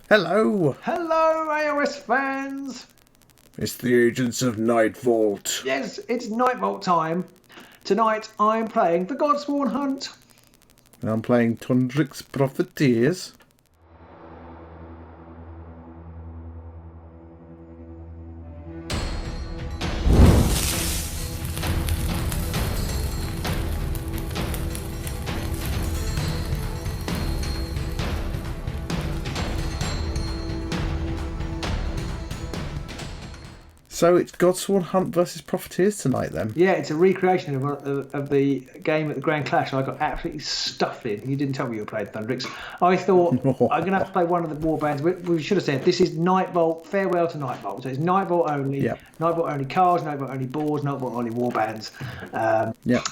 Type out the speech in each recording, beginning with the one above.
Hello! Hello, AOS fans! It's the agents of Nightvault. Yes, it's Nightvault time. Tonight I'm playing the Godsworn Hunt. And I'm playing Thundrik's Profiteers. So it's Godsworn Hunt versus Profiteers tonight then? Yeah, it's a recreation of the game at the Grand Clash. I got absolutely stuffed in. You didn't tell me you played Thundriks. I thought I'm going to have to play one of the warbands. We should have said this is Nightvault, farewell to Nightvault. So it's Nightvault only, Yep. Nightvault only cards, Nightvault only boards, Nightvault only warbands.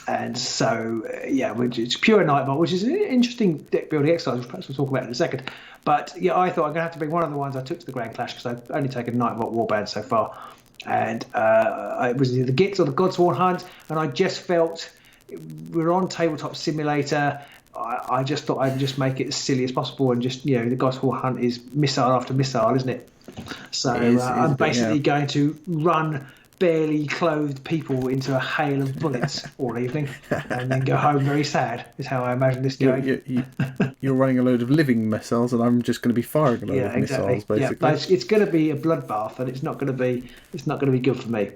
And so, it's pure Nightvault, which is an interesting deck building exercise, which perhaps we'll talk about in a second. But yeah, I thought I'm going to have to bring one of the ones I took to the Grand Clash because I've only taken Nightvault warband so far. And it was either the Gits or the Godsworn Hunt, and I just felt we're on Tabletop Simulator. I just thought I'd just make it as silly as possible, and just the Godsworn Hunt is missile after missile, isn't it? So I'm basically going to run barely clothed people into a hail of bullets all evening, and then go home very sad. Is how I imagine this going. You're running a load of living missiles, and I'm just going to be firing a load of missiles, basically. Yeah, it's going to be a bloodbath, and it's not going to be good for me.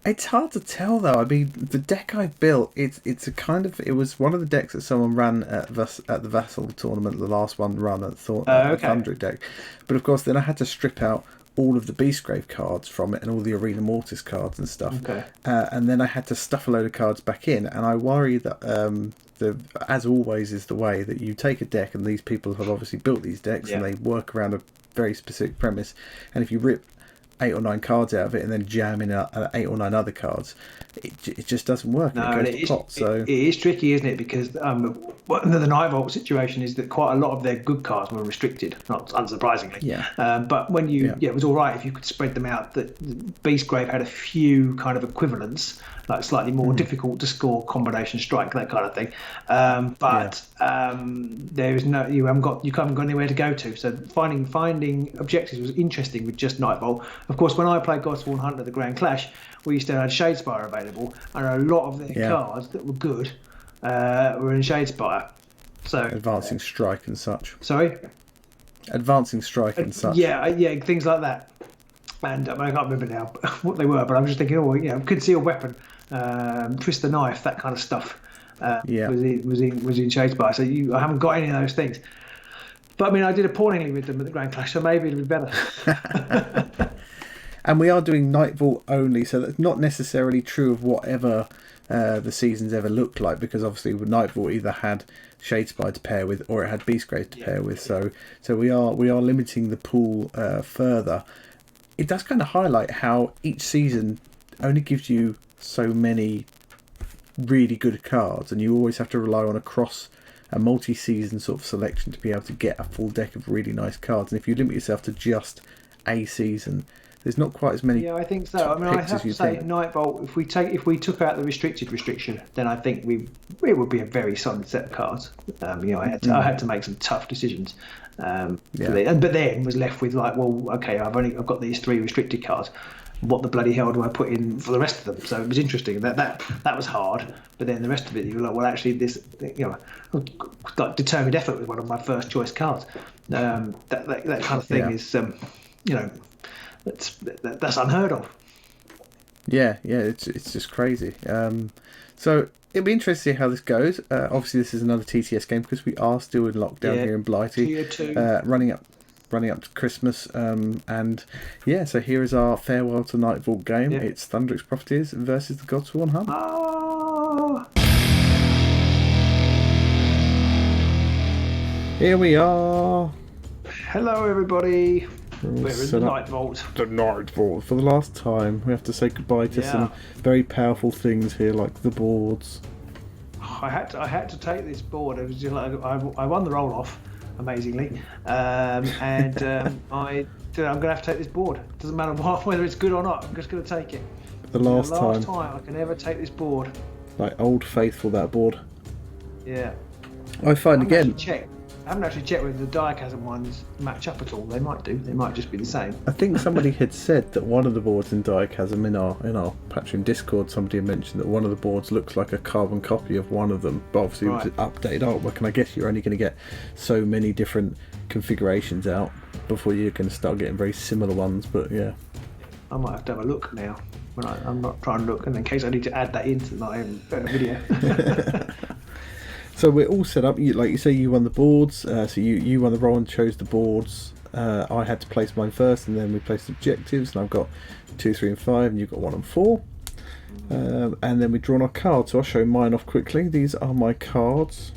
It's hard to tell though. I mean, the deck I built, it was one of the decks that someone ran at the Vassal tournament, the last one run at the Thundrik deck. But of course, then I had to strip out all of the Beastgrave cards from it and all the Arena Mortis cards and stuff. Okay. And then I had to stuff a load of cards back in, and I worry that as always is the way, that you take a deck, and these people have obviously built these decks and they work around a very specific premise, and if you rip 8 or 9 cards out of it and then jam in 8 or 9 other cards, it just doesn't work. No, it is tricky, isn't it? Because the Nightvault situation is that quite a lot of their good cards were restricted, not unsurprisingly. But when it was all right if you could spread them out. That Beastgrave had a few kind of equivalents, like slightly more difficult to score combination strike, that kind of thing. There is no, you haven't got anywhere to go to. So finding objectives was interesting with just Nightvault. Of course, when I played Godsworn Hunt at the Grand Clash, we still had Shadespire available, and a lot of their cards that were good were in Shadespire. So advancing strike and such. Sorry? Advancing strike and such. Yeah, things like that. And I can't remember now what they were, but I was just thinking, conceal weapon, twist the knife, that kind of stuff. Was in Shadespire. So I haven't got any of those things. But I mean, I did appallingly with them at the Grand Clash, so maybe it'll be better. And we are doing Nightvault only, so that's not necessarily true of whatever the season's ever looked like, because obviously Nightvault either had Shadespire to pair with or it had Beastgrave to pair with. So we are limiting the pool further. It does kind of highlight how each season only gives you so many really good cards, and you always have to rely on a multi-season sort of selection to be able to get a full deck of really nice cards. And if you limit yourself to just a season, there's not quite as many. Yeah, I think so. I mean, I have to say, Nightvault, if we took out the restricted restriction, then I think it would be a very solid set of cards. I had to make some tough decisions. But then was left with like, well, okay, I've got these 3 restricted cards. What the bloody hell do I put in for the rest of them? So it was interesting. That was hard. But then the rest of it, you were like, well, actually, this, like Determined Effort was one of my first choice cards. That kind of thing is, that's unheard of. Yeah, it's just crazy. So it'll be interesting to see how this goes. Obviously, this is another TTS game because we are still in lockdown here in Blighty, Tier 2. running up to Christmas. So here is our farewell to Nightvault game. Yeah. It's Thundrik's Profiteers versus the Godsworn Hunt. Here we are. Hello, everybody. We're in the Nightvault. The Nightvault. For the last time, we have to say goodbye to some very powerful things here, like the boards. I had to take this board. It was just like I won the roll off, amazingly, I'm going to have to take this board. Doesn't matter whether it's good or not. I'm just going to take it. The last time I can ever take this board. Like Old Faithful, that board. Yeah. I find again. Check. I haven't actually checked whether the Direchasm ones match up at all. They might do. They might just be the same. I think somebody had said that one of the boards in Direchasm in our Patreon Discord, somebody had mentioned that one of the boards looks like a carbon copy of one of them. But obviously Right. with updated artwork, and I guess you're only going to get so many different configurations out before you can start getting very similar ones. But yeah. I might have to have a look now. When I'm not trying to look, and in case I need to add that into my video. So we're all set up. Like you say, you won the boards. So you won the roll and chose the boards. I had to place mine first, and then we placed objectives. And I've got 2, 3, and 5, and you've got 1 and 4. And then we've drawn our cards. So I'll show mine off quickly. These are my cards.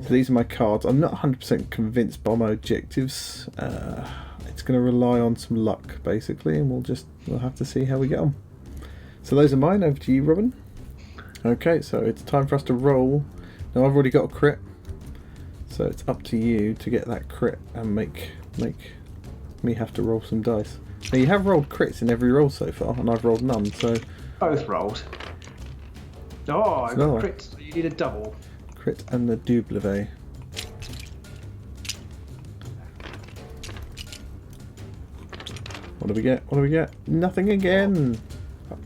So these are my cards. I'm not 100% convinced by my objectives. It's going to rely on some luck, basically, and we'll have to see how we get on. So those are mine. Over to you, Robin. Okay, so it's time for us to roll. Now I've already got a crit, so it's up to you to get that crit and make me have to roll some dice. Now you have rolled crits in every roll so far, and I've rolled none, so... Both rolled. Oh, I got crits, so you need a double. Crit and the double. What do we get? What do we get? Nothing again!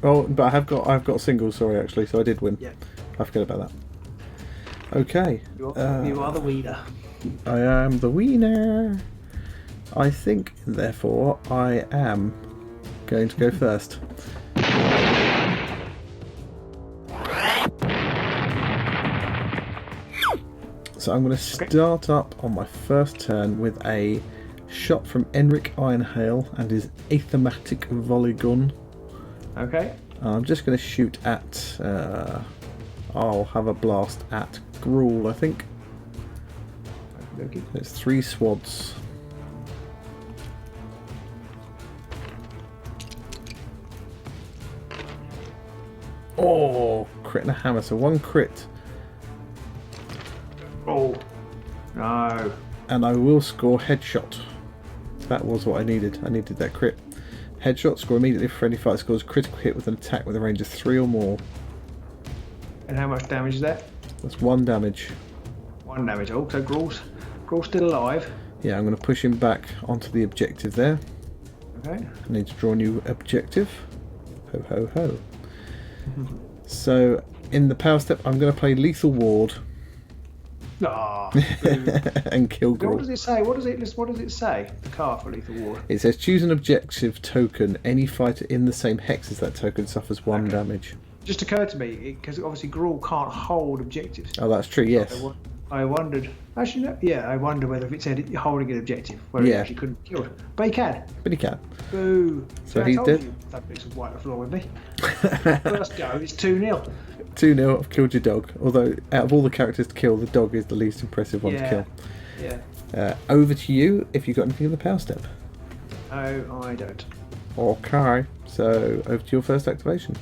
Oh, but I've got singles, sorry, actually, so I did win. Yeah. I forget about that. Okay. You are the wiener. I am the wiener. I think, therefore, I am going to go first. So I'm going to start up on my first turn with a shot from Enric Ironhail and his Athematic Volley Gun. Okay. I'm just going to shoot at... I'll have a blast at Gruul, I think. Okay. It's 3 swads. Oh, crit and a hammer. So 1 crit. Oh, no. And I will score headshot. That was what I needed. I needed that crit. Headshot, score immediately for friendly fight. Scores critical hit with an attack with a range of 3 or more. And how much damage is that? That's 1 damage. 1 damage. Oh, so Gruul's still alive. Yeah, I'm going to push him back onto the objective there. Okay. I need to draw a new objective. Ho, ho, ho. So, in the power step, I'm going to play Lethal Ward. Ah. And kill Gruul. What does it say? What does it say? The card for Lethal Ward. It says choose an objective token. Any fighter in the same hex as that token suffers 1 damage. Just occurred to me because obviously Gruul can't hold objectives. Oh, that's true. Yes. I wondered. Actually, no, yeah, I wonder whether if it said holding an objective, whether he actually couldn't kill it. But he can. But he can. Boo. So he's dead. Thundrik's wipe the floor with me. First go, it's 2-0. 2-0. I've killed your dog. Although out of all the characters to kill, the dog is the least impressive one to kill. Yeah. Over to you. If you got anything in the power step. Oh, I don't. Okay. So over to your first activation.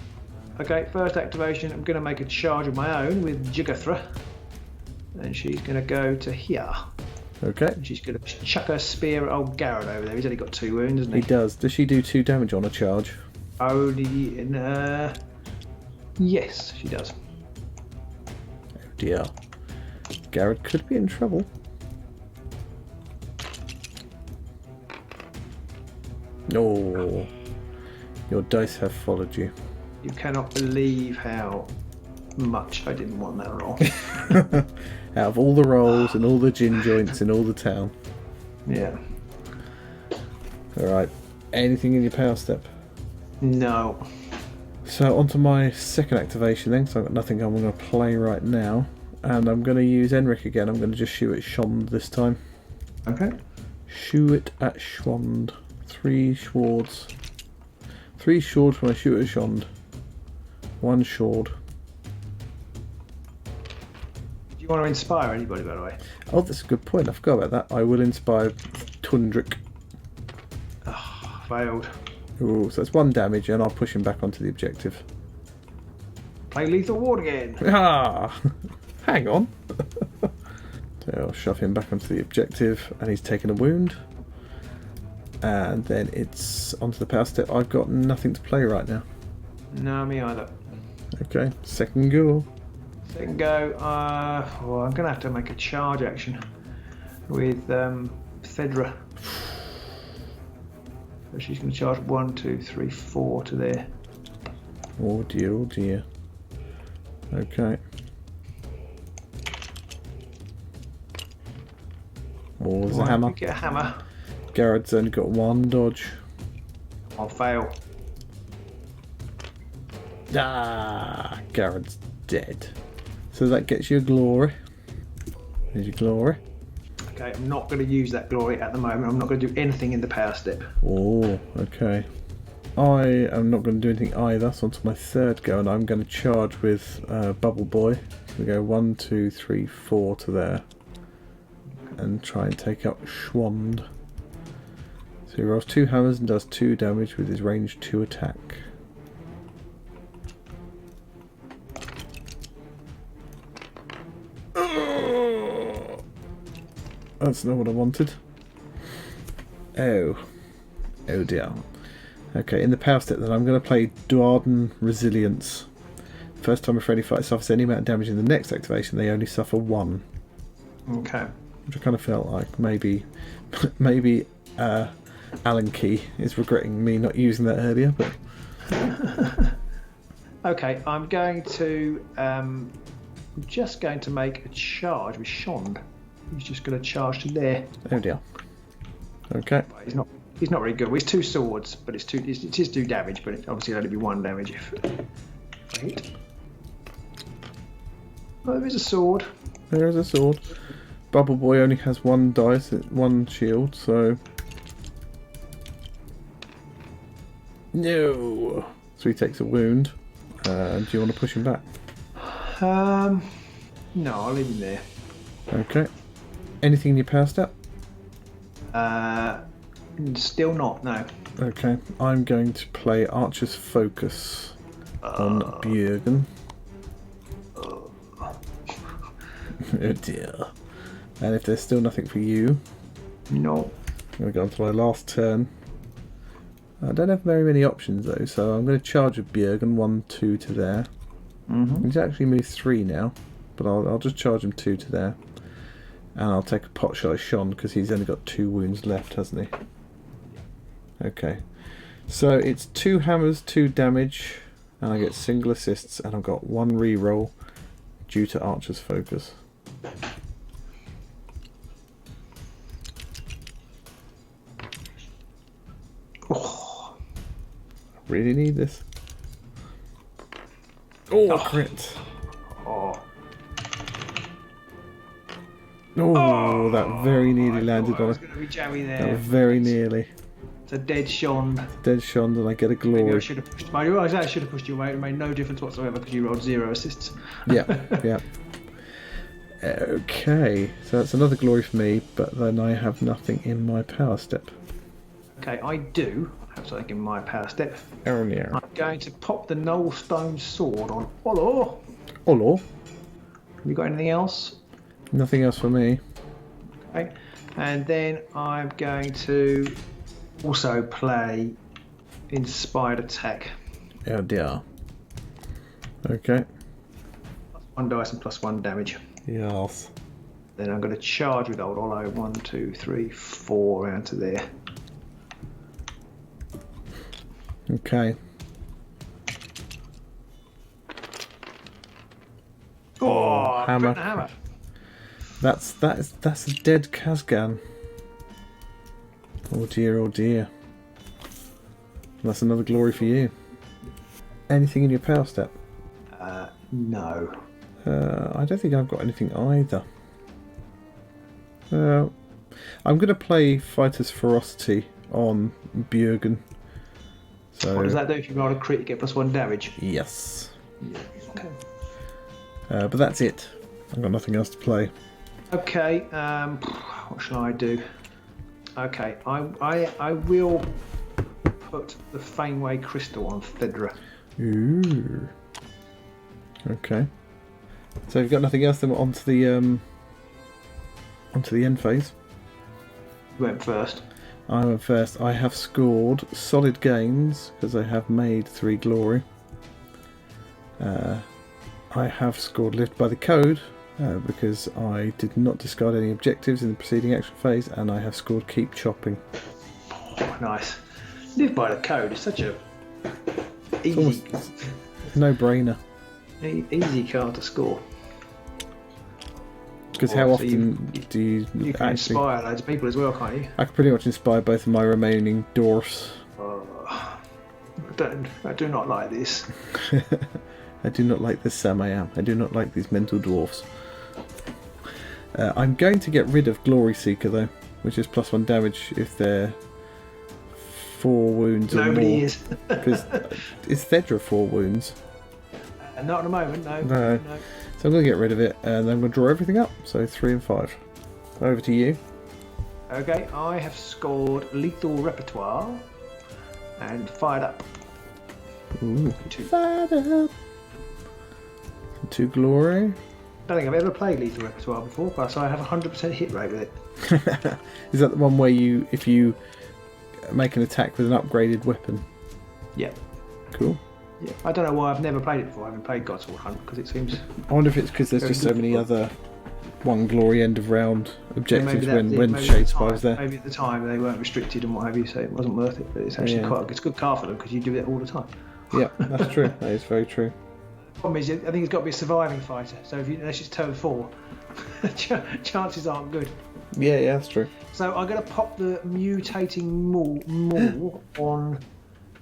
Okay, first activation. I'm going to make a charge of my own with Jigathra. And she's going to go to here. Okay. And she's going to chuck her spear at old Garrett over there. He's only got 2 wounds, hasn't he? He does. Does she do 2 damage on a charge? Only in... Yes, she does. Oh dear. Garrett could be in trouble. Oh. Your dice have followed you. You cannot believe how much I didn't want that roll. Out of all the rolls and all the gin joints in all the town. Yeah. Alright. Anything in your power step? No. So onto my second activation then, because I've got nothing I'm going to play right now. And I'm going to use Enric again. I'm going to just shoot at Schwand this time. Okay. Shoot it at Schwand. 3 swords. 3 swords when I shoot at Schwand. 1 sword. Do you want to inspire anybody, by the way? Oh, that's a good point. I forgot about that. I will inspire Thundrik. Oh, failed. Ooh, so that's 1 damage, and I'll push him back onto the objective. Play Lethal Ward again. Ah! Hang on. So I'll shove him back onto the objective, and he's taken a wound. And then it's onto the power step. I've got nothing to play right now. No, me either. Okay, second go. Second go. Well, I'm going to have to make a charge action. with Fedra. So she's going to charge 1, 2, 3, 4 to there. Oh dear, oh dear. Okay. Oh, there's a hammer. Get a hammer. Garrett's only got one dodge. I'll fail. Ah, Garrett's dead. So that gets you a glory. There's your glory. Okay, I'm not going to use that glory at the moment. I'm not going to do anything in the power step. Oh, okay. I am not going to do anything either, so onto my third go, and I'm going to charge with Bubble Boy. We go 1, 2, 3, 4 to there. And try and take out Schwand. So he rolls 2 hammers and does 2 damage with his range 2 attack. That's not what I wanted. Oh. Oh dear. Okay, in the power step then I'm going to play Duarden Resilience. First time a friendly fighter suffers any amount of damage in the next activation, they only suffer 1. Okay. Which I kind of felt like maybe Alan Key is regretting me not using that earlier, but okay, I'm going to just going to make a charge with Shond. He's just going to charge to there. oh dear. Okay. He's not very good. Well, it's 2 swords, but it is 2 damage, but it obviously it'll only be 1 damage if I hit. Oh, there is a sword. There is a sword. Bubble Boy only has 1 dice, 1 shield, so no. So he takes a wound. Do you want to push him back? No, I'll leave him there. Okay. Anything in your power step? Still not, no. Okay. I'm going to play Archer's Focus on Björgen. Oh dear. And if there's still nothing for you, no. I'm going to go on to my last turn. I don't have very many options though, so I'm going to charge with Björgen 1, 2 to there. He's actually moved 3 now, but I'll just charge him 2 to there. And I'll take a pot shot at Sean because he's only got 2 wounds left, hasn't he? Okay. So it's 2 hammers, 2 damage, and I get single assists, and I've got 1 reroll due to Archer's Focus. Oh, I really need this. Oh, crit. Oh. Oh, that very nearly landed on I was it. going to be jammy there. That was very nearly. It's a dead Shond. Dead Shond, and I get a glory. Maybe I should have pushed. I should have pushed you away. It made no difference whatsoever because you rolled 0 assists. Yeah, yeah. Okay, so that's another glory for me, but then I have nothing in my power step. Okay, I do have something in my power step. Oh yeah. I'm going to pop the Nullstone Sword on Olo. Olo? Have you got anything else? Nothing else for me. Okay, and then I'm going to also play Inspired Attack. Oh dear. Okay. +1 dice and +1 damage. Yes. Then I'm going to charge with old Olo. 1, 2, 3, 4 around to there. Okay. Oh, hammer. Hammer. That's a dead Kazgan. Oh dear, oh dear. That's another glory for you. Anything in your power step? No. I don't think I've got anything either. I'm going to play Fighter's Ferocity on Björgen. So, what does that do? If you roll a crit, you get +1 damage. Yes. Yeah. Okay. But that's it. I've got nothing else to play. Okay. What shall I do? Okay. I will put the Faneway Crystal on Fedra. Ooh. Okay. So you've got nothing else, then we're onto the end phase. You went first. I went first. I have scored solid gains because I have made 3 glory. I have scored Lived by the Code because I did not discard any objectives in the preceding action phase, and I have scored Keep Chopping. Oh, nice. Live by the code. It's such a easy, no-brainer. Easy card to score. Because how often do you can actually inspire loads of people as well, can't you? I can pretty much inspire both of my remaining dwarfs. I do not like this. I do not like this, Sam. I am. I do not like these mental dwarfs. I'm going to get rid of Glory Seeker though, which is +1 damage if they're 4 wounds or more. Nobody is. Because is Thedra 4 wounds? Not at the moment, no. So I'm going to get rid of it, and then I'm going to draw everything up. So 3 and 5. Over to you. Okay, I have scored Lethal Repertoire and fired up. Ooh, 2. Fired up. 2 glory. I don't think I've ever played Lethal Repertoire before, but so I have a 100% hit rate with it. Is that the one where if you make an attack with an upgraded weapon? Yeah. Cool. Yeah. I don't know why I've never played it before. I haven't played Godsworn Hunt because it seems. I wonder if it's because there's just so many other 1 glory end of round objectives when Shadespire was there. Maybe at the time they weren't restricted and what have you, so it wasn't worth it. But it's actually it's a good card for them because you do it all the time. Yeah, that's true. That is very true. Problem is, I think it's got to be a surviving fighter. So unless it's turn 4, chances aren't good. Yeah, that's true. So I'm going to pop the mutating maul on.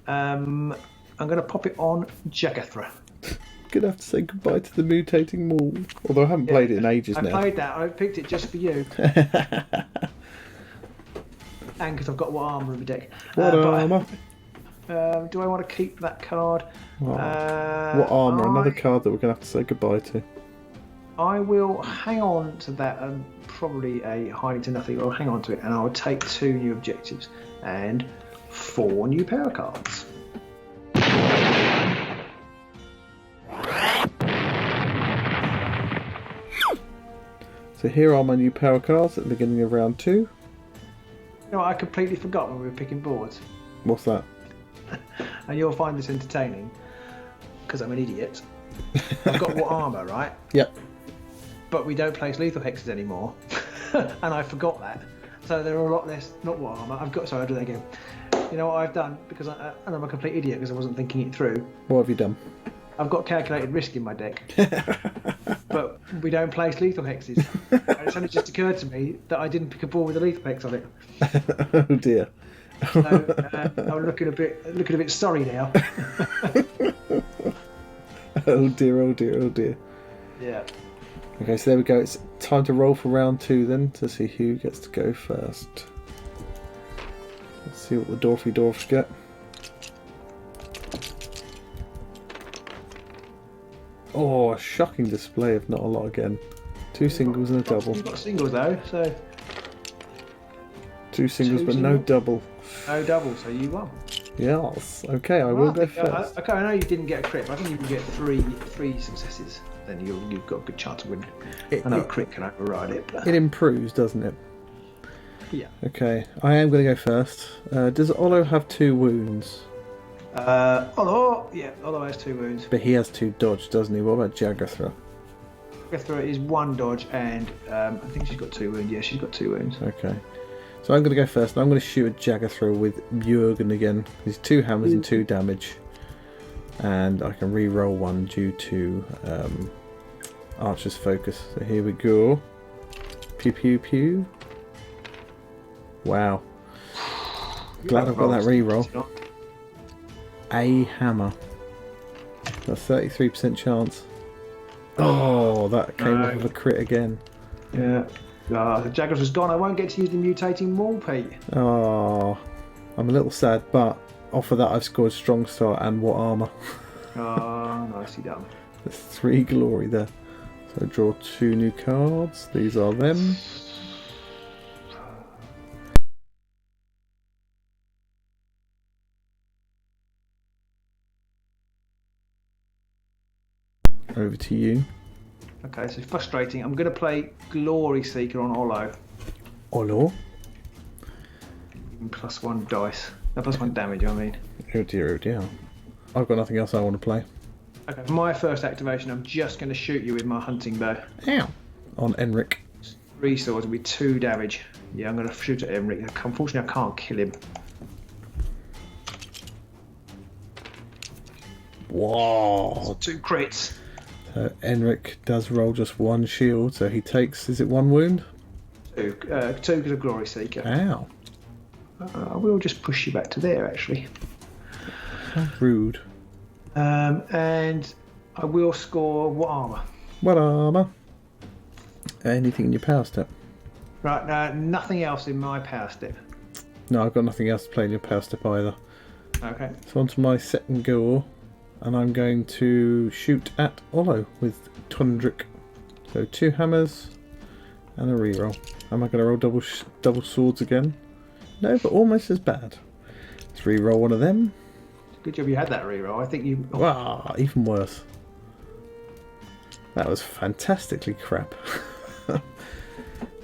I'm going to pop it on Jagathra. Gonna have to say goodbye to the mutating maul. Although I haven't played it in ages now. I played that. I picked it just for you. And because I've got what armour in the deck. What armour? Do I want to keep that card? What armour? Another card that we're going to have to say goodbye to. I will hang on to that. Probably a hiding to nothing. I'll hang on to it, and I'll take 2 new objectives and 4 new power cards. So here are my new power cards at the beginning of round 2. You know what, I completely forgot when we were picking boards. What's that? And you'll find this entertaining, because I'm an idiot. I've got what armour, right? Yep. But we don't place lethal hexes anymore. And I forgot that. So there are a lot less, not what armour, Sorry, I'll do that again. You know what I've done? Because and I'm a complete idiot because I wasn't thinking it through. What have you done? I've got calculated risk in my deck. But we don't place lethal hexes. And it's only just occurred to me that I didn't pick a ball with a lethal hex on it. Oh dear. So I'm looking a bit sorry now. Oh dear, oh dear, oh dear. Yeah. Okay, so there we go. It's time to roll for round 2 then, to see who gets to go first. Let's see what the dwarfs get. Oh, a shocking display of not a lot again. 2 singles and a double. You've got singles though, so... 2 singles but no double. No double, so you won. Yes. Okay, I will go first. Okay, I know you didn't get a crit, but I think you can get three successes. Then you've got a good chance of winning. I know a crit can override it. But... It improves, doesn't it? Yeah. Okay, I am going to go first. Does Olo have 2 wounds? Olo has 2 wounds. But he has 2 dodge, doesn't he? What about Jagathra? Jagathra is 1 dodge, and I think she's got 2 wounds. Yeah, she's got 2 wounds. Okay. So I'm going to go first, and I'm going to shoot at Jagathra with Jurgen again. He's 2 hammers and 2 damage. And I can re-roll 1 due to Archer's Focus. So here we go. Pew pew pew. Wow. Glad I've got that re-roll. A hammer. A 33% chance. Oh, that came up with a crit again. Yeah. The Jagathra's gone. I won't get to use the mutating maul, Pete. Oh, I'm a little sad, but off of that I've scored Strong Star and What Armour. Oh, nicely done. There's 3 glory there. So draw 2 new cards. These are them. Over to you. Okay, so frustrating. I'm going to play Glory Seeker on Olo. Olo? +1 dice. No, +1 damage, I mean. Oh dear, oh dear. I've got nothing else I want to play. Okay, for my first activation, I'm just going to shoot you with my hunting bow. Ow. on Enric. 3 swords will be 2 damage. Yeah, I'm going to shoot at Enric. Unfortunately, I can't kill him. Whoa! 2 crits. So Enric does roll just 1 shield, so he takes, is it 1 wound? 2 because of Glory Seeker. Ow. I will just push you back to there, actually. How rude. And I will score what armour? What armour? Anything in your power step? Right, nothing else in my power step. No, I've got nothing else to play in your power step either. Okay. So onto my second go, and I'm going to shoot at Olo with Thundrik. So 2 hammers and a reroll. Am I going to roll double swords again? No, but almost as bad. Let's reroll one of them. Good job you had that reroll. I think you... Wow, even worse. That was fantastically crap.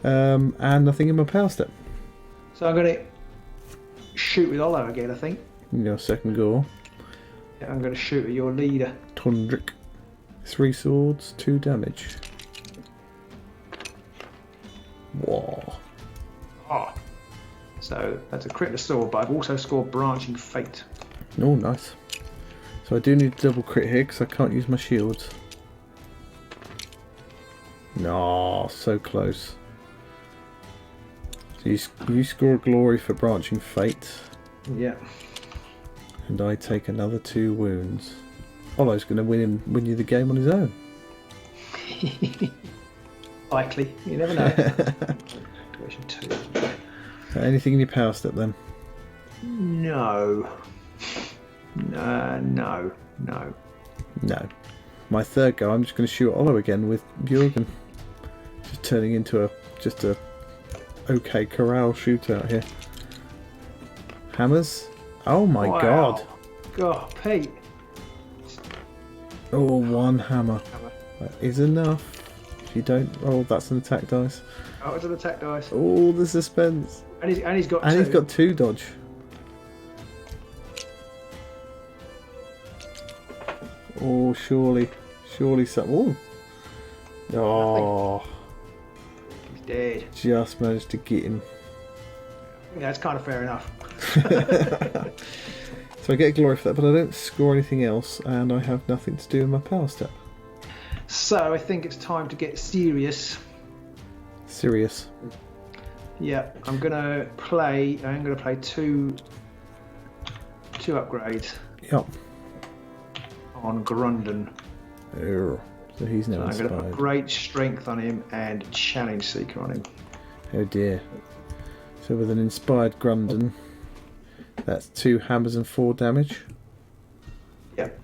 And nothing in my power step. So I'm going to shoot with Olo again, I think. In your second go. Yeah, I'm going to shoot at your leader. Thundrik. 3 swords, 2 damage. Whoa. Oh. So that's a crit to sword, but I've also scored Branching Fate. Oh, nice. So I do need a double crit here because I can't use my shields. No, so close. So you score a glory for Branching Fate. Yeah. And I take another 2 wounds. Olo's going to win you the game on his own. Likely. You never know. Activation 2. Anything in your power step then? No. No. No. My third go, I'm just going to shoot Olo again with Bjorgen. Just turning into a okay corral shootout here. Hammers. Oh my god. God, Pete. Oh, 1 hammer. That is enough. If you don't roll, that's an attack dice. Oh, it's an attack dice. Oh, the suspense. And he's got 2. And he's got 2 dodge. Oh, surely some. Oh, he's dead. Just managed to get him. Yeah, that's kind of fair enough. So I get a glory for that, but I don't score anything else, and I have nothing to do in my power step. So I think it's time to get serious. Serious. Yeah, I'm gonna play 2 upgrades. Yep. On Grundon. Oh, so he's now I'm inspired. going to put Great Strength on him and Challenge Seeker on him. Oh dear. So with an inspired Grundon, that's 2 hammers and 4 damage. Yep.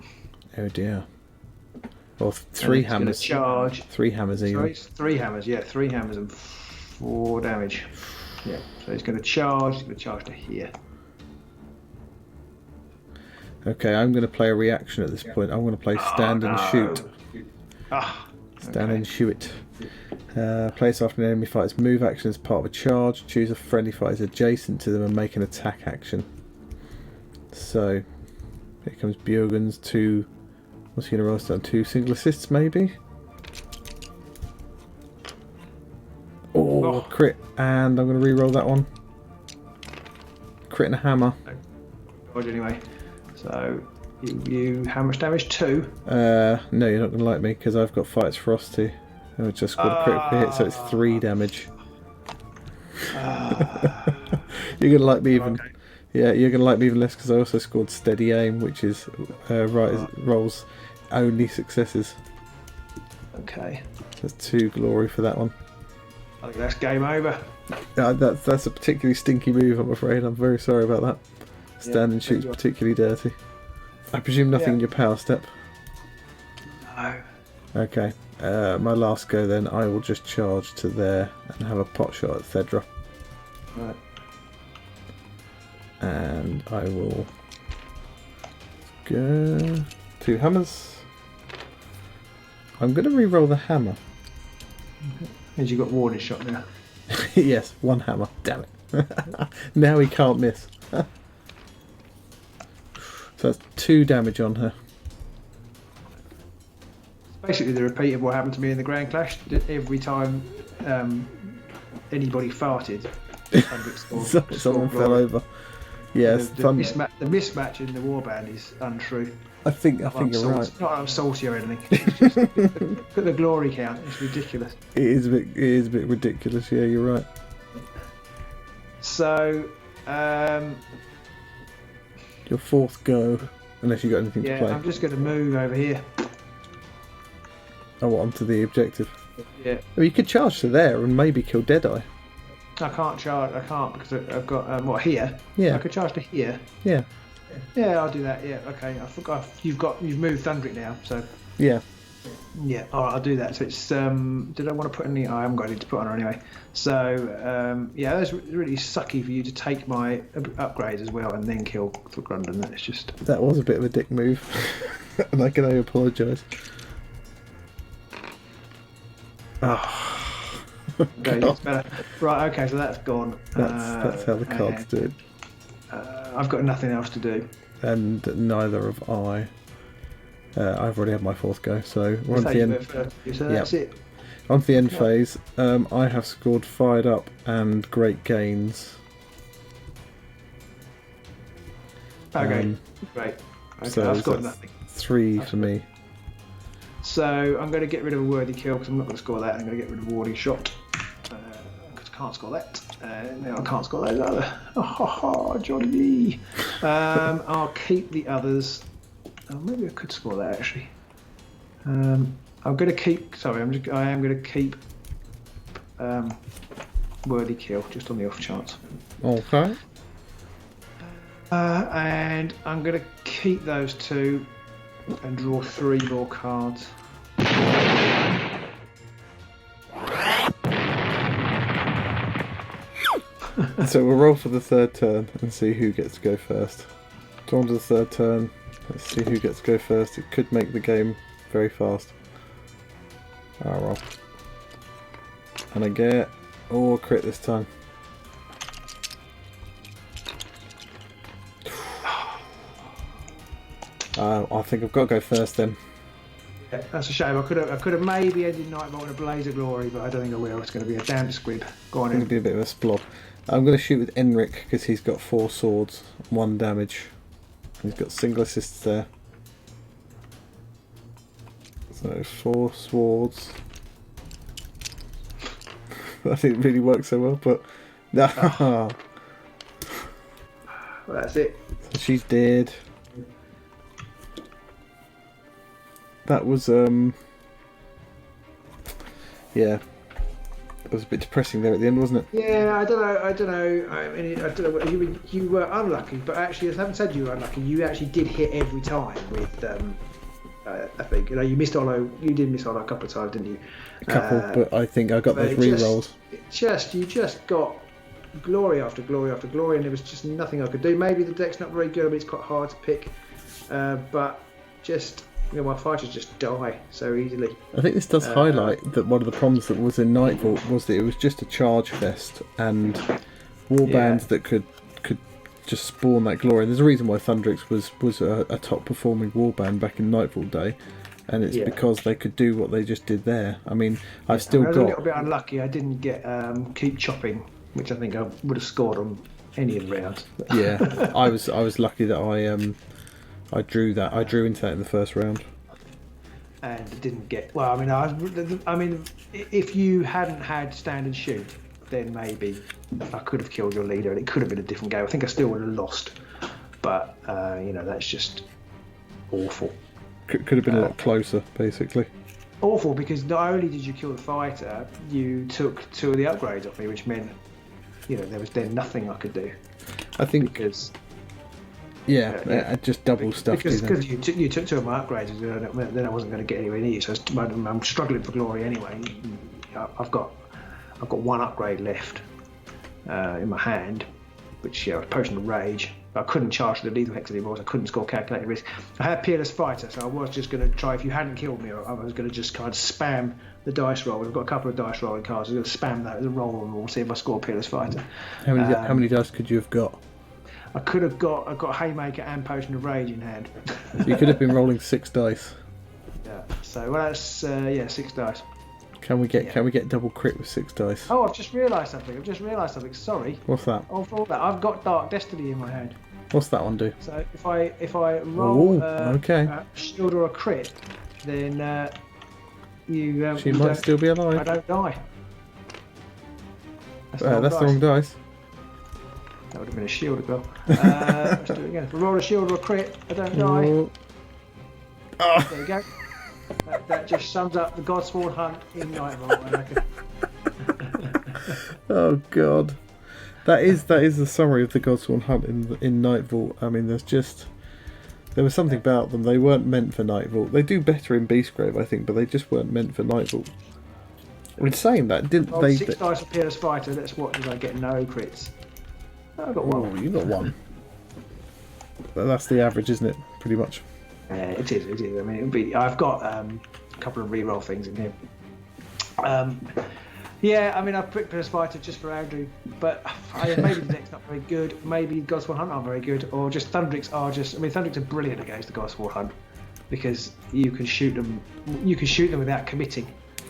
Oh dear. Or 3 hammers. Charge. 3 hammers even. Sorry, 3 hammers. Yeah, 3 hammers and 4 damage. Yeah. So he's going to charge. He's going to charge to here. Okay, I'm going to play a reaction at this point. I'm going to play stand and shoot. Stand and shoot. Place after an enemy fights move action as part of a charge. Choose a friendly fighter adjacent to them and make an attack action. So, here comes Bjorgen's 2. What's he going to roll down? 2 single assists maybe? Oh, crit. And I'm going to re-roll that one. Crit and a hammer. Dodge anyway. So, you how much damage? 2? No, you're not going to like me because I've got Fights Frosty. I just got a critical hit, so it's 3 damage. You're going to like me even... Okay. Yeah, you're going to like me even less because I also scored Steady Aim, which is rolls only successes. Okay. That's 2 glory for that one. I think that's game over. That's a particularly stinky move, I'm afraid. I'm very sorry about that. Stand and shoot's particularly dirty. I presume nothing in your power step? No. Okay. My last go then, I will just charge to there and have a pot shot at Thedra. Right. And I will go 2 hammers. I'm going to re-roll the hammer. As you got warning shot now. Yes, 1 hammer. Damn it. Now he can't miss. So that's 2 damage on her. basically the repeat of what happened to me in the Grand Clash. Every time anybody farted, someone fell over. Yes, the mismatch in the warband is untrue. I think you're right. Not I'm salty or anything. It's just, look at the glory count. It's ridiculous. It is a bit ridiculous. Yeah, you're right. So, your fourth go, unless you got anything to play. Yeah, I'm just going to move over here. Oh, onto the objective. Yeah. Well, you could charge to there and maybe kill Deadeye. I can't charge. I can't because I've got what here. Yeah. I could charge to here. Yeah. Yeah, I'll do that. Yeah. Okay. I forgot. You've moved Thundrik now, so. Yeah. Yeah. All right. I'll do that. So it's. Did I want to put any? I haven't got anything to put on her anyway. So yeah, that's really sucky for you to take my upgrades as well and then kill Grundon. That's just. That was a bit of a dick move, and I can only apologise. Oh. Okay, that's better. Right, okay, so that's gone. That's how the cards do it. I've got nothing else to do. And neither have I. I've already had my fourth go, so we're on to the end. So that's it. On to the end phase. I have scored Fired Up and Great Gains. Okay, great. Okay, so I've scored nothing. 3 for me. So I'm going to get rid of a worthy kill because I'm not going to score that. I'm going to get rid of a warding shot because I can't score that. No, I can't score those either. Oh, Johnny. I'll keep the others. Oh, maybe I could score that actually. I'm going to keep. Sorry, I am going to keep worthy kill just on the off chance. Okay. And I'm going to keep those 2 and draw 3 more cards. So we'll roll for the third turn and see who gets to go first. So on to the third turn. Let's see who gets to go first. It could make the game very fast. I'll roll. And I get... Oh, crit this time. I think I've got to go first then. Yeah, that's a shame. I could have maybe ended Nightvault in a blaze of glory, but I don't think I will. It's going to be a damn squib. Go on It's going to be a bit of a splob. I'm going to shoot with Enric because he's got 4 swords, 1 damage. He's got single assists there. So 4 swords. That didn't really work so well, but no. Well, that's it. So she's dead. That was yeah, it was a bit depressing there at the end, wasn't it? Yeah, I don't know. I mean, I don't know. You were unlucky, but actually, I haven't said you were unlucky. You actually did hit every time with. I think you missed Olo. You did miss Olo a couple of times, didn't you? A couple, but I think I got those re-rolls. You just got glory after glory after glory, and there was just nothing I could do. Maybe the deck's not very good. I mean, it's quite hard to pick, but just. My fighters just die so easily. I think this does highlight that one of the problems that was in Nightvault was that it was just a charge fest and warbands that could just spawn that glory. And there's a reason why Thundrik's was a top performing warband back in Nightvault day, and it's because they could do what they just did there. I mean, I was a little bit unlucky. I didn't get keep chopping, which I think I would have scored on any of the rounds. Yeah, I was lucky that I drew that. I drew into that in the first round, and didn't get. Well, I mean, if you hadn't had stand and shoot, then maybe I could have killed your leader, and it could have been a different game. I think I still would have lost, but that's just awful. Could have been a lot closer, basically. Awful because not only did you kill the fighter, you took 2 of the upgrades off me, which meant there was then nothing I could do. I think because. Yeah, just double stuff. Because you took 2 of my upgrades, then I wasn't going to get anywhere near you. So I'm struggling for glory anyway. I've got 1 upgrade left in my hand, which was Potion of Rage. I couldn't charge the lethal hex anymore, so I couldn't score calculated risk. I had Peerless Fighter, so I was just going to try. If you hadn't killed me, I was going to just kind of spam the dice roll. We've got a couple of dice rolling cards. I was going to spam that as a roll and we'll see if I score Peerless Fighter. How many dice could you have got? I got Haymaker and Potion of Rage in hand. You could have been rolling 6 dice. Yeah. So that's 6 dice. Can we get double crit with 6 dice? Oh, I've just realised something. Sorry. What's that? I've got Dark Destiny in my hand. What's that one do? So if I roll a shield or a crit, then you. She might still be alive. I don't die. That's the wrong dice. That would have been a shield as well. Let's do it again. If I roll a shield or a crit, I don't die. Oh. There you go. That just sums up the Godsworn Hunt in Nightvault, I reckon. Oh god, that is the summary of the Godsworn Hunt in Nightvault. I mean, there was something about them. They weren't meant for Nightvault. They do better in Beastgrave, I think, but they just weren't meant for Nightvault. In saying that, didn't they? 6 dice for Peerless Fighter. That's what did I get? No crits. Oh, I got 1. Oh, you got 1. That's the average, isn't it? Pretty much. It is. I mean, I've got a couple of reroll things in here. I mean, I've picked Peerless Fighter just for Andrew, but maybe the deck's not very good. Maybe Godsworn Hunt aren't very good, or just Thundriks are just. I mean, Thundriks are brilliant against the Godsworn Hunt because you can shoot them. You can shoot them without committing.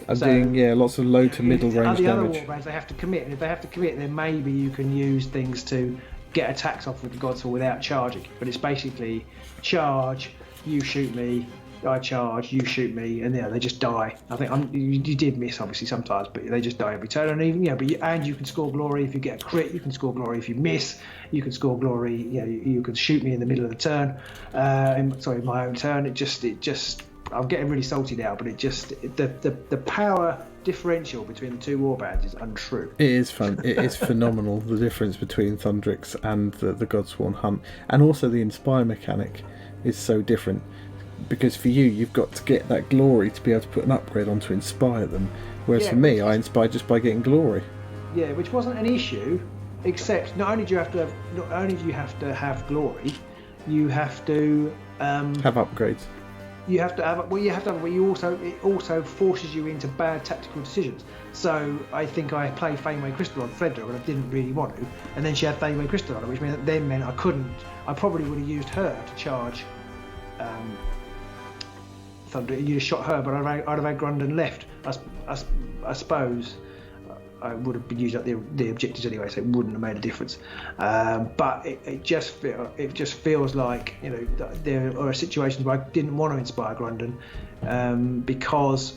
Doing lots of low to middle range the damage. Other warbands, they have to commit, and if they have to commit, then maybe you can use things to get attacks off with the Godsworn without charging. But it's basically charge, you shoot me, I charge, you shoot me, and they just die. I think you did miss obviously sometimes, but they just die every turn. And even and you can score glory if you get a crit. You can score glory if you miss. You can score glory. You can shoot me in the middle of the turn. In my own turn. It just. I'm getting really salty now, but the power differential between the two warbands is untrue. It is fun. It is phenomenal, the difference between Thundriks and the Godsworn Hunt. And also the Inspire mechanic is so different. Because for you've got to get that glory to be able to put an upgrade on to inspire them. Whereas for me, I inspire just by getting glory. Yeah, which wasn't an issue, except not only do you have to have glory, you have to... have upgrades. You have to have, it also forces you into bad tactical decisions. So I think I played Fameway Crystal on Fredra when I didn't really want to, and then she had Fameway Crystal on her, which meant I couldn't. I probably would have used her to charge Thunder. You'd have shot her, but I'd have had Grundon left. I suppose I would have been using up the objectives anyway, so it wouldn't have made a difference. But it just feels like there are situations where I didn't want to inspire Grundon because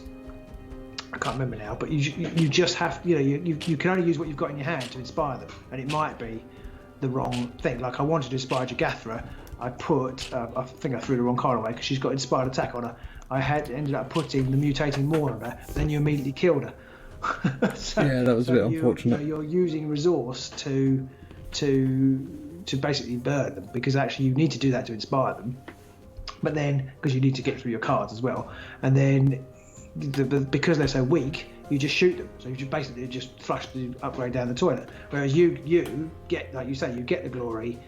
I can't remember now. But you just have you can only use what you've got in your hand to inspire them, and it might be the wrong thing. Like I wanted to inspire Jagathra, I think I threw the wrong card away because she's got inspired attack on her. I ended up putting the mutating Maul on her, then you immediately killed her. That was a bit unfortunate. You're using resource to basically burn them because actually you need to do that to inspire them, but then because you need to get through your cards as well, and then because they're so weak, you just shoot them. So you basically just flush the upgrade down the toilet. Whereas you get, like you say, you get the glory,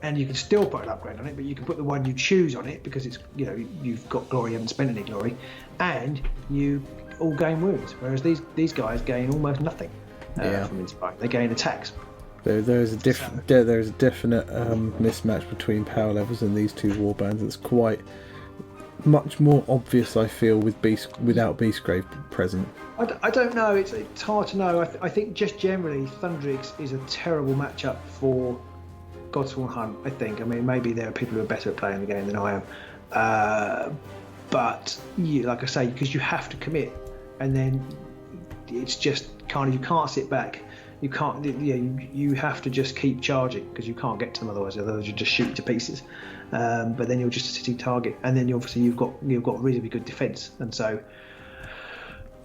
and you can still put an upgrade on it, but you can put the one you choose on it because it's you've got glory, you haven't spent any glory, and you all gain wounds, whereas these guys gain almost nothing from inspiring. They gain attacks. There is a definite mismatch between power levels in these two warbands. It's quite much more obvious, I feel, without Beastgrave present. I don't know. It's hard to know. I think just generally, Thundriks is a terrible matchup for Godsworn Hunt. I think. I mean, maybe there are people who are better at playing the game than I am. But like I say, because you have to commit, and then it's just you can't sit back. You can't. You have to just keep charging because you can't get to them otherwise you just shoot to pieces. But then you're just a sitting target, and then obviously you've got reasonably good defence, and so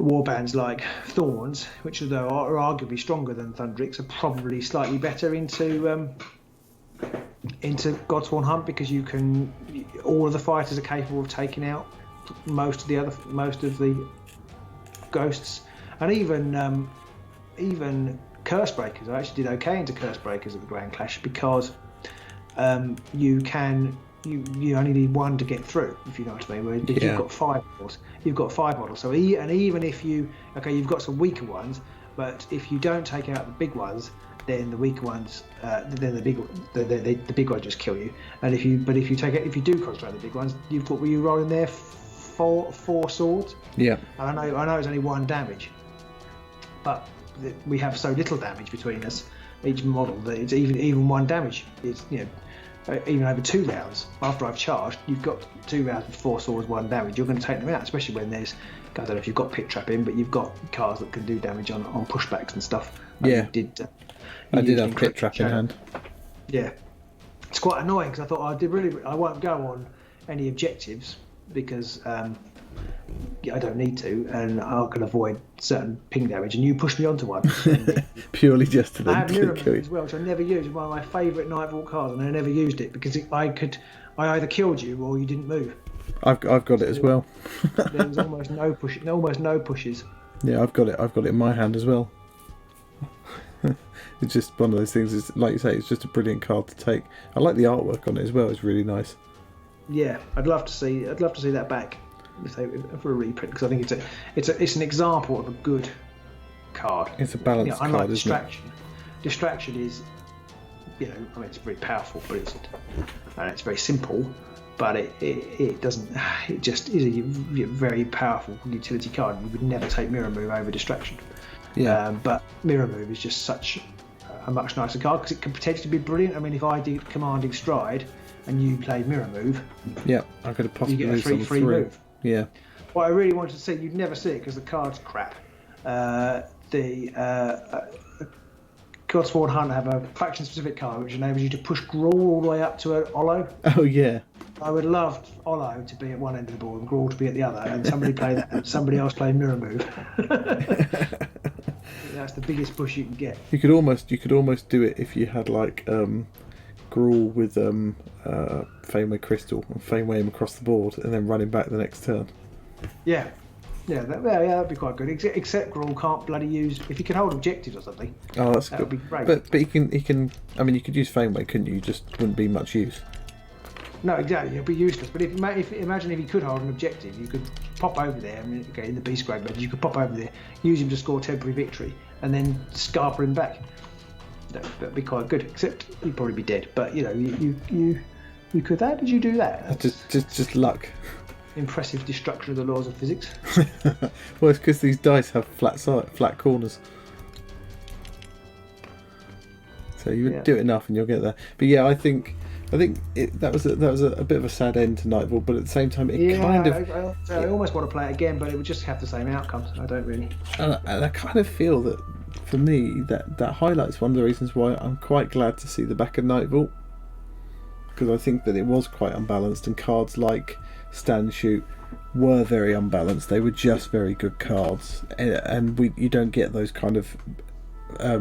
warbands like Thorns, which although are arguably stronger than Thundriks, are probably slightly better into Godsworn Hunt because all of the fighters are capable of taking out most of the ghosts, and even Curse Breakers. I actually did okay into Curse Breakers at the Grand Clash because you only need one to get through, if you know what I mean. Whereas you've got 5 models. You've got 5 models. So even if you've got some weaker ones, but if you don't take out the big ones, then the weaker ones, then the big ones just kill you. And if you do concentrate the big ones, you roll in there four swords. Yeah. And I know it's only 1 damage, but we have so little damage between us, each model, that it's even 1 damage. It's even over 2 rounds. After I've charged, you've got 2 rounds with 4 swords, 1 damage. You're going to take them out, especially when there's, I don't know if you've got pit trap in, but you've got cards that can do damage on pushbacks and stuff. Yeah. I did have pit trap in hand. Yeah. It's quite annoying because I thought I won't go on any objectives because I don't need to, and I can avoid certain ping damage. And you push me onto one purely just to. I have mirror move as well, which I never use. It's one of my favourite Nightvault cards, and I never used it because I either killed you or you didn't move. I've got it as well. There was almost no pushes. Yeah, I've got it in my hand as well. It's just one of those things. It's like you say, it's just a brilliant card to take. I like the artwork on it as well. It's really nice. Yeah, I'd love to see that back for a reprint, because I think it's an example of a good card. It's a balanced card, unlike isn't Distraction. It? Distraction is, it's very powerful, but it's very simple. But it doesn't. It just is a very powerful utility card. You would never take Mirror Move over Distraction. Yeah. But Mirror Move is just such a much nicer card because it could potentially be brilliant. I mean, if I did Commanding Stride and you played Mirror Move, yeah, I could have possibly you get a 3/3 move. Yeah. What I really wanted to see, you'd never see it because the card's crap. The Godsworn Hunt have a faction-specific card which enables you to push Gruul all the way up to an Olo. Oh yeah. I would love Olo to be at one end of the board and Gruul to be at the other, and somebody play that, and somebody else play Mirror Move. That's the biggest push you can get. You could almost do it if you had like Gruul with Fameway Crystal and Fameway him across the board and then running back the next turn. Yeah. Yeah, that'd be quite good. Except Gruul can't bloody use, if he can hold objectives or something. Oh, that's that good. Would be great. But he can. I mean, you could use Fameway, couldn't you? Just wouldn't be much use. No, exactly. It'd be useless. But imagine if he could hold an objective, you could pop over there. I mean, okay, in the beast grade mode, you could pop over there, use him to score temporary victory, and then scarper him back. That'd be quite good. Except he'd probably be dead. But you could. How did you do that? Just luck. Impressive destruction of the laws of physics. Well, it's because these dice have flat corners. So you would do it enough, and you'll get there. But yeah, I think that was a bit of a sad end to Nightvault, but at the same time, I almost want to play it again, but it would just have the same outcomes. I don't really. And I kind of feel that for me that highlights one of the reasons why I'm quite glad to see the back of Nightvault, because I think that it was quite unbalanced, and cards like Stand Shoot were very unbalanced. They were just very good cards, and you don't get those kind of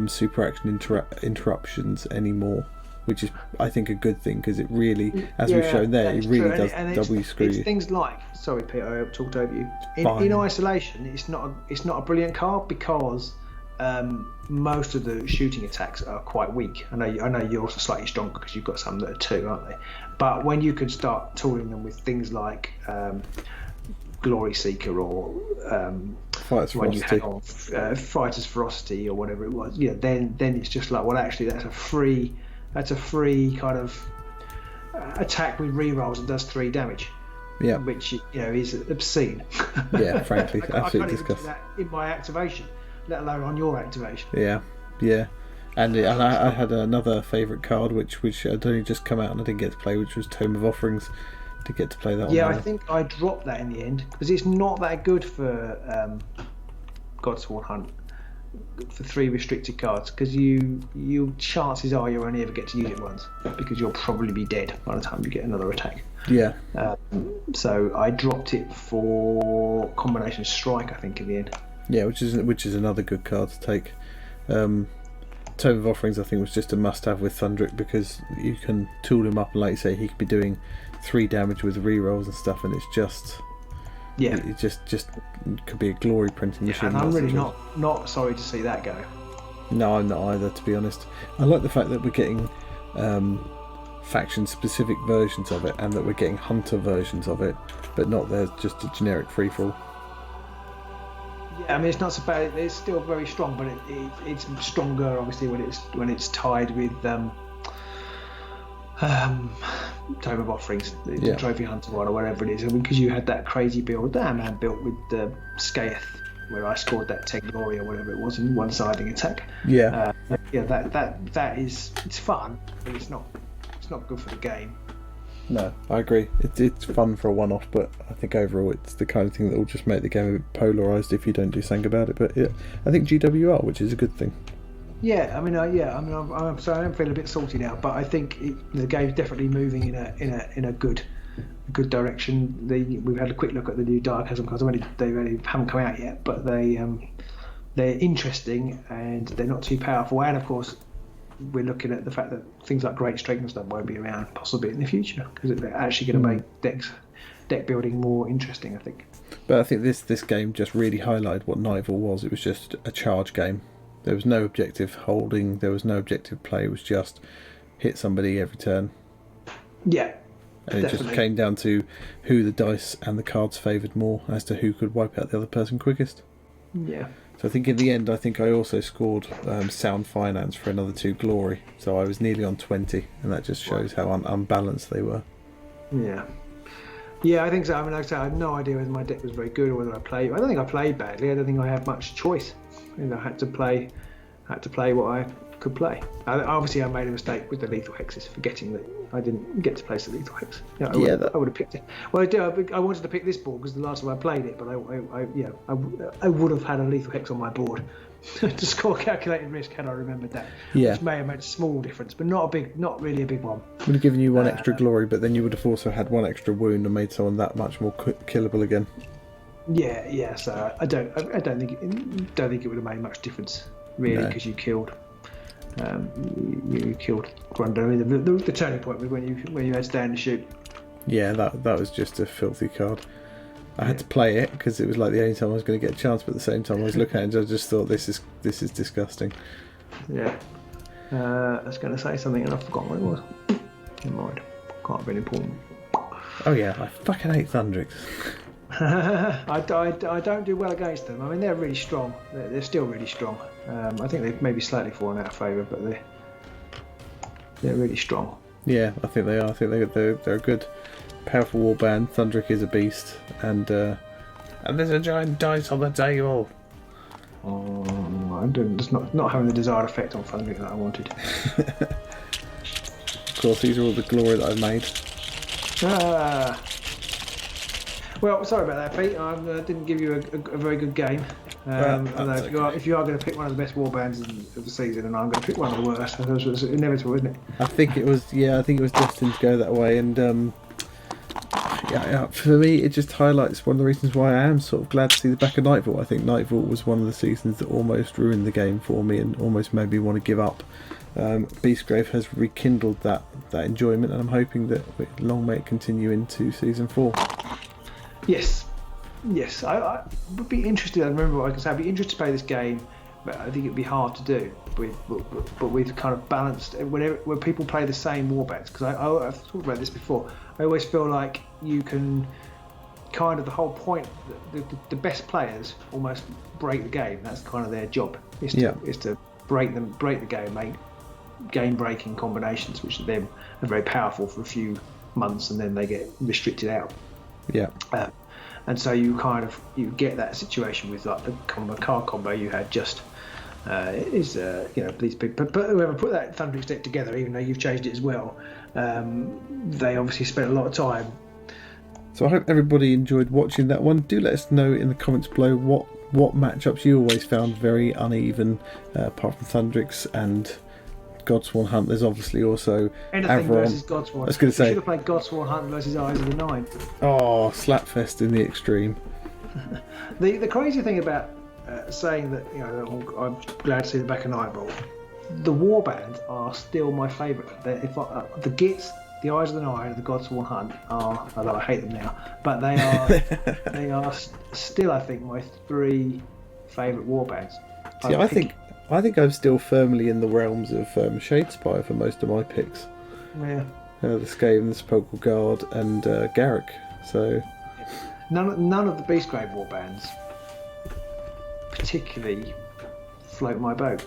super action interruptions anymore, which is, I think, a good thing, because it really, as we've shown there, it really does double screw you. Things like, sorry Peter, I talked over you. In isolation, it's not a brilliant card because most of the shooting attacks are quite weak. I know you're also slightly stronger because you've got some that are 2, aren't they? But when you can start tooling them with things like Glory Seeker or Fighter's when Ferocity. You had Fighter's Ferocity or whatever it was, then it's just like, well, actually that's a free kind of attack with rerolls and does 3 damage. Yeah. Which is obscene. Yeah, frankly, absolutely disgusting. I can't even do that in my activation, let alone on your activation. Yeah. And I had another favourite card which had only just come out and I didn't get to play, which was Tome of Offerings. To get to play that one. Yeah, I think I dropped that in the end because it's not that good for Godsworn Hunt for 3 restricted cards, because you chances are you'll only ever get to use it once because you'll probably be dead by the time you get another attack. Yeah. So I dropped it for Combination Strike, I think, in the end. Yeah, which is another good card to take. Tome of Offerings, I think, was just a must-have with Thundrik because you can tool him up, and like you say, he could be doing 3 damage with rerolls and stuff, and it's just it just could be a glory printing machine. And I'm really not sorry to see that go. No, I'm not either, to be honest. I like the fact that we're getting faction-specific versions of it, and that we're getting hunter versions of it, but not there's just a generic free-for-all. Yeah, I mean, it's not so bad. It's still very strong, but it's stronger, obviously, when it's tied with Tome of Offerings, the Trophy Hunter one or whatever it is, because you had that crazy build that man built with the Skaeth, where I scored that 10 glory or whatever it was in one-siding attack. That is, it's fun, but it's not good for the game. No, I agree. It's fun for a one-off, but I think overall it's the kind of thing that will just make the game a bit polarised if you don't do something about it. But I think GWR, which is a good thing. Yeah, I mean, I'm sorry, I'm feeling a bit salty now, but I think the game's definitely moving in a good direction. We've had a quick look at the new Direchasm cards. They haven't come out yet, but they're interesting and they're not too powerful. And of course, we're looking at the fact that things like Great Strength and stuff won't be around possibly in the future, because they're actually going to make deck building more interesting, I think. But I think this game just really highlighted what Nightvault was. It was just a charge game. There was no objective holding, there was no objective play, it was just hit somebody every turn. Yeah. And it just came down to who the dice and the cards favoured more as to who could wipe out the other person quickest. Yeah. So I think in the end, I also scored sound finance for another 2 glory. So I was nearly on 20, and that just shows how unbalanced they were. Yeah. Yeah, I think so. I mean, like I said, I have no idea whether my deck was very good or whether I don't think I played badly. I don't think I had much choice. I had to play what I could play. Obviously, I made a mistake with the lethal hexes, forgetting that I didn't get to place the lethal hex. I would have picked it. Well, I wanted to pick this board because the last time I played it, but I would have had a lethal hex on my board to score calculated risk had I remembered that. Yeah. Which may have made a small difference, but not really a big one. Would have given you 1 extra glory, but then you would have also had 1 extra wound and made someone that much more killable again. Yeah. So I don't think it would have made much difference really, because you killed Grundle. I mean, the turning point was when you had stand and shoot. Yeah, that was just a filthy card. I had to play it because it was like the only time I was going to get a chance, but at the same time I was looking at it and I just thought this is disgusting. Yeah. I was going to say something and I've forgotten what it was. Never mind. Can't have been important. Oh yeah, I fucking hate Thundriks. I don't do well against them. I mean, they're really strong. They're still really strong. I think they've maybe slightly fallen out of favour, but they're really strong. Yeah, I think they are. I think they're a good, powerful warband. Thundrik is a beast, and there's a giant dice on the table. It's not having the desired effect on Thundrik that I wanted. Of course, these are all the glory that I've made. Well, sorry about that, Pete. I didn't give you a very good game. If you are going to pick one of the best warbands of the season, and I'm going to pick one of the worst, it's inevitable, isn't it? I think it was destined to go that way, and for me, it just highlights one of the reasons why I am sort of glad to see the back of Nightvault. I think Nightvault was one of the seasons that almost ruined the game for me and almost made me want to give up. Beastgrave has rekindled that enjoyment, and I'm hoping that long may it continue into season 4. Yes, I would be interested. I remember what I could say. I'd be interested to play this game, but I think it'd be hard to do. But we've kind of balanced when people play the same warbands. Because I've talked about this before. I always feel like you can kind of the whole point. The best players almost break the game. That's kind of their job. Is to break the game, make game-breaking combinations, which then are very powerful for a few months, and then they get restricted out. Yeah. And so you get that situation with like the card combo you had just these big. But whoever put that Thundrik deck together, even though you've changed it as well, they obviously spent a lot of time. So I hope everybody enjoyed watching that one. Do let us know in the comments below what matchups you always found very uneven, apart from Thundrik's and Godsworn Hunt. There's obviously also anything Averron versus Godsworn. I was going to say, you should have played Godsworn Hunt versus Eyes of the Nine. Oh, slapfest in the extreme. The crazy thing about saying that, I'm glad to see the back of Nightvault. The warbands are still my favourite. The Gits, the Eyes of the Nine, and the Godsworn Hunt are. Although I hate them now, but they are still, I think, my 3 favourite warbands. See, I think I'm still firmly in the realms of Shadespire for most of my picks. Yeah. The Skaven, the Sepulchral Guard, and Garrick. So none of the Beastgrave warbands particularly float my boat.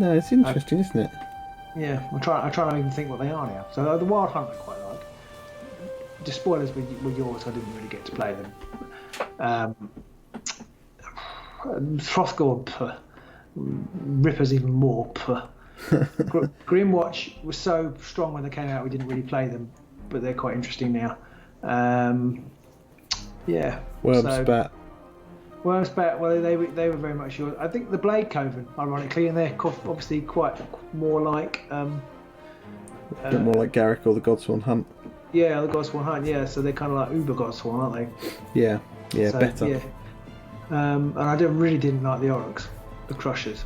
No, it's interesting, isn't it? Yeah, I try not to even think what they are now. So the Wild Hunt I quite like. The spoilers were yours. I didn't really get to play them. Frothgore, Ripper's even more. Grimwatch was so strong when they came out. We didn't really play them, but they're quite interesting now. Yeah. Wormspat. Wormspat. Well, they were very much yours. I think the Blade Coven, ironically, and they're obviously quite more like. A bit more like Garrick or the Godsworn Hunt. Yeah, the Godsworn Hunt. Yeah, so they're kind of like Uber Godsworn, aren't they? Yeah, So, better. Yeah. And I really didn't like the Aurochs, the Crushers.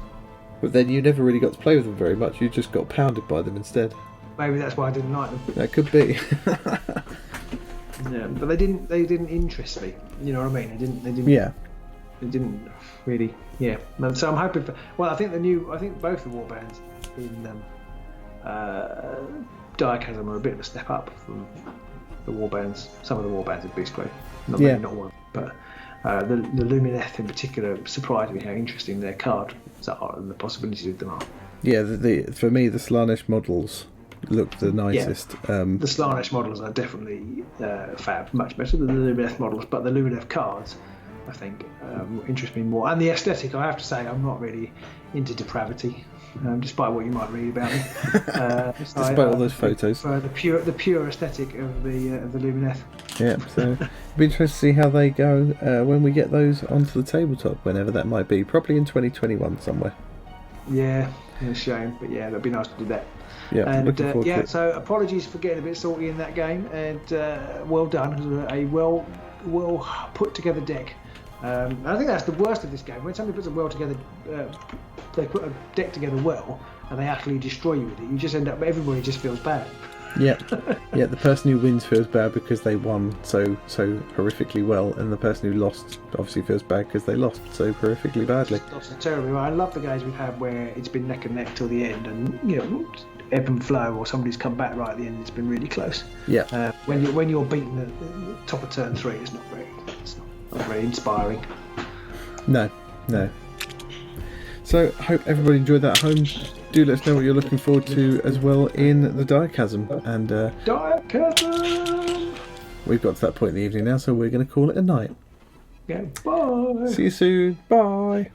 But then you never really got to play with them very much. You just got pounded by them instead. Maybe that's why I didn't like them. That could be. Yeah, but they didn't interest me. You know what I mean? They didn't. Yeah. They didn't really. Yeah. So I'm hoping for. Well, I think both the warbands in Direchasm are a bit of a step up from the warbands. Some of the warbands in Beastgrave. Not one, but the Lumineth in particular surprised me how interesting their cards are and the possibilities of them are. Yeah, for me the Slaanesh models look the nicest. Yeah. The Slaanesh models are definitely fab, much better than the Lumineth models, but the Lumineth cards, I think, interest me more. And the aesthetic, I have to say, I'm not really into depravity, despite what you might read about me. Despite all those photos. The pure aesthetic of the Lumineth. Yeah, so it'll be interesting to see how they go when we get those onto the tabletop, whenever that might be. Probably in 2021 somewhere. Yeah, it's a shame, but yeah, it'd be nice to do that. Yeah, and looking forward to it. So apologies for getting a bit salty in that game, and well done. It was a well put together deck. And I think that's the worst of this game. When somebody puts a they put a deck together well, and they actually destroy you with it. You just end up, everybody just feels bad. Yeah, yeah. The person who wins feels bad because they won so horrifically well, and the person who lost obviously feels bad because they lost so horrifically badly. Lost terribly. I love the games we've had where it's been neck and neck till the end, and ebb and flow, or somebody's come back right at the end. It's been really close. Yeah. When you're beaten at the top of turn 3, it's not very inspiring. No. So hope everybody enjoyed that at home. Do let us know what you're looking forward to as well in the Direchasm. And Direchasm! We've got to that point in the evening now, so we're going to call it a night. Yeah, bye! See you soon. Bye!